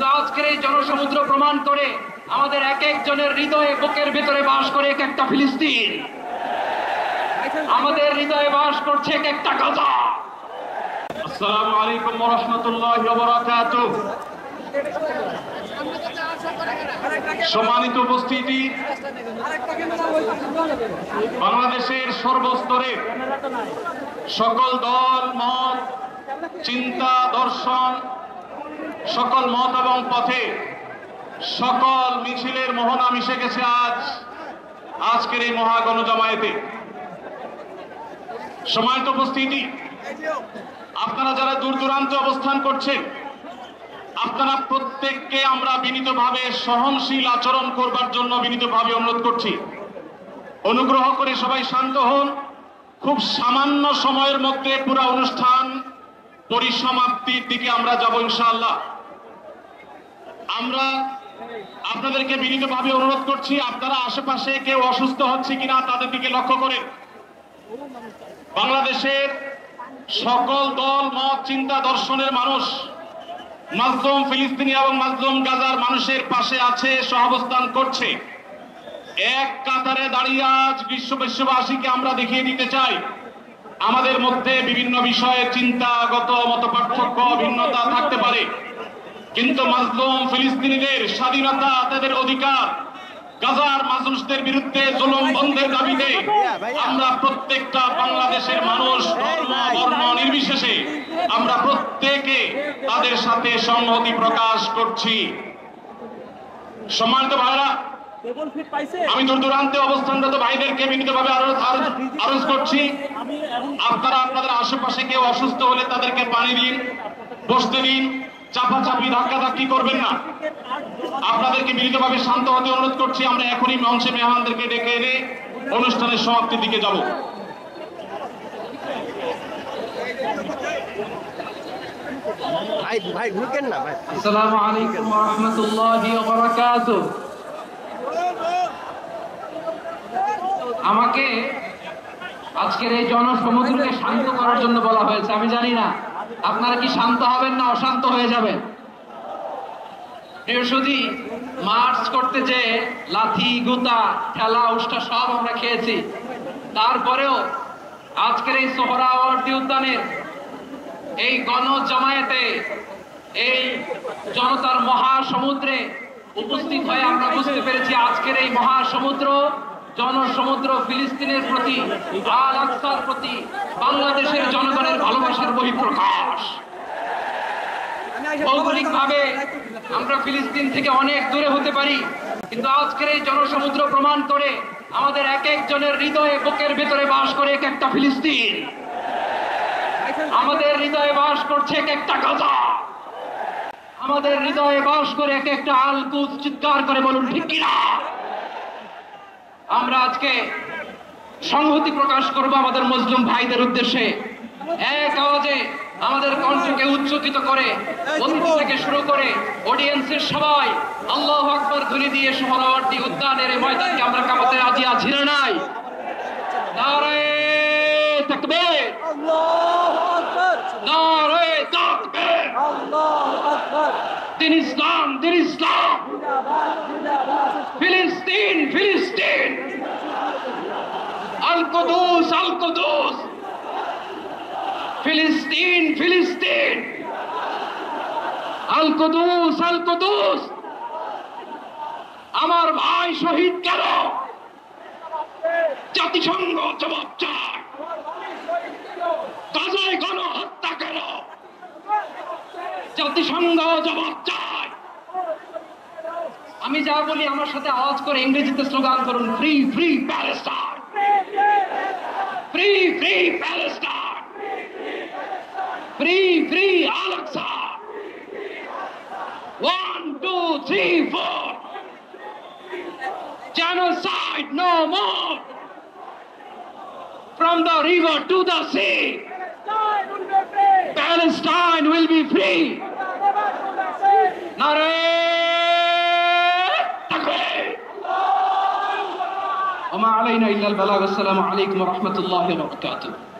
কিন্তু আজকের এই জনসমুদ্র প্রমাণ করে আমাদের এক একজনের হৃদয়ে বুকের ভেতরে বাস করে এক একটা ফিলিস্তিন, আমাদের হৃদয়ে বাস করছে এক একটা গাজা। আসসালামু আলাইকুম ওয়া রাহমাতুল্লাহি ওয়া বারাকাতুহু। সম্মানিত উপস্থিতি, বাংলাদেশের সর্বস্তরে সকল দল মত, চিন্তা, দর্শন, সকল মত এবং পথে সকল মিছিলের মোহনা মিশে গেছে আজকের এই মহা গণজমায়েতে। সম্মানিত উপস্থিতি, আপনারা যারা দূর দূরান্তে অবস্থান করছেন, আপনারা প্রত্যেককে আমরা বিনীতভাবে সহনশীল আচরণ করবার জন্য বিনীতভাবে অনুরোধ করছি। অনুগ্রহ করে সবাই শান্ত হন। খুব সামান্য সময়ের মধ্যে পুরো অনুষ্ঠান পরিসমাপ্তির দিকে আমরা যাব ইনশাআল্লাহ। আমরা আপনাদেরকে বিনীতভাবে অনুরোধ করছি, আপনারা আশেপাশে কেউ অসুস্থ হচ্ছে কিনা তাদের দিকে লক্ষ্য করেন। বাংলাদেশের সকল দল মত, চিন্তা, দর্শনের মানুষ মাজলুম ফিলিস্তিনি এবং মাজলুম গাজার মানুষের পাশে আছে, সহাবস্থান করছে। এক কাতারে দাঁড়িয়ে আজ বিশ্ববাসীকে আমরা দেখিয়ে দিতে চাই, আমাদের মধ্যে বিভিন্ন বিষয়ে চিন্তাগত মতপার্থক্য, ভিন্নতা থাকতে পারে, কিন্তু মাজলুম ফিলিস্তিনিদের স্বাধীনতা, তাদের অধিকার, গাজার মানুষদের বিরুদ্ধে জুলুম বন্ধের দাবিতে আমরা প্রত্যেকটা বাংলাদেশের মানুষ ধর্ম বর্ণ নির্বিশেষে আমরা প্রত্যেকে তাদের সাথে সংহতি প্রকাশ করছি। সম্মানিত ভাইরা, আমি দূর দূরান্তে অবস্থানরত ভাইদেরকে বিনীতভাবে আরজ করছি, আপনারা আপনাদের আশেপাশে কেউ অসুস্থ হলে তাদেরকে পানি দিন, বসতে দিন, চাপাচাপি ধাক্কাধাক্কি করবেন না। আপনাদেরকে বিনীতভাবে শান্ত হতে অনুরোধ করছি। আমরা এখনই মঞ্চে মেহমানদেরকে ডেকে এনে অনুষ্ঠানের সমাপ্তির দিকে যাব। ভাই ঢুকেন না ভাই। আসসালামু আলাইকুম ওয়া রাহমাতুল্লাহি ওয়া বারাকাতুহু। আমাকে আজকের এই জনসমুদ্রকে শান্ত করার জন্য বলা হয়েছে। আমি জানি না আপনারা কি শান্ত হবেন না অশান্ত হয়ে যাবেন। বৃহস্পতি মার্চ করতে যে লাথি, গুতা, ঠেলা, উষ্টা সব আমরা খেয়েছি, তারপরেও আজকের এই সোহরাওয়ার্দী উদ্যানের এই গণজমায়েতে, এই জনতার মহাসমুদ্রে উপস্থিত হয়ে আমরা বুঝতে পেরেছি আজকের এই মহাসমুদ্র, জনসমুদ্র ফিলিস্তিনের প্রতি, আল আকসার প্রতি বাংলাদেশের জনগণের ভালোবাসার বহিঃপ্রকাশ। ভৌগোলিকভাবে আমরা ফিলিস্তিন থেকে অনেক দূরে হতে পারি, কিন্তু আজকের এই জনসমুদ্র প্রমাণ করে আমাদের এক একজনের হৃদয়ে বুকের ভেতরে বাস করে এক একটা ফিলিস্তিন, আমাদের হৃদয়ে বাস করছে এক একটা গাজা, আমাদের হৃদয়ে বাস করে এক একটা আল কুদস। চিৎকার করে বলুন ঠিক কিনা। আমরা আজকে সংহতি প্রকাশ করব আমাদের মুসলিম ভাইদের উদ্দেশ্যে। এক আওয়াজে আমাদের কণ্ঠকে উচ্চকিত করে অতিথি থেকে শুরু করে অডিয়েন্সের সবাই আল্লাহু আকবার ধ্বনি দিয়ে সোহরাওয়ার্দী উদ্যানের এই ময়দানকে আমরা কাঁপাতে রাজি আছি না নাই? নারায়ে তাকবীর, আল্লাহু আকবার, নারায়ে তাকবীর, আল্লাহু আকবার। দিন ইসলাম, দিন ইসলাম, ফিলিস্তিন, ফিলিস্তিন, আল কুদুস, আল কুদুস, ফিলিস্তিন, ফিলিস্তিন, আল কুদুস, আল কুদুস। আমার ভাই শহীদ কেন? জাতিসংঘ জবাব চায়। গাজায় গণহত্যা কেন? জাতিসংঘ জবাব চায়। আমি যা বলি আমার সাথে আওয়াজ করে ইংরেজিতে স্লোগান করুন, free free Palestine, free free Palestine, free free Al Aqsa. 1 2 3 4, genocide no more, from the river to the sea, Palestine will be free. নারায়ে তাকবীর, ওয়া মা আলাইনা ইল্লাল বালাগ। আসসালামু আলাইকুম ওয়া রাহমাতুল্লাহি ওয়া বারাকাতুহু।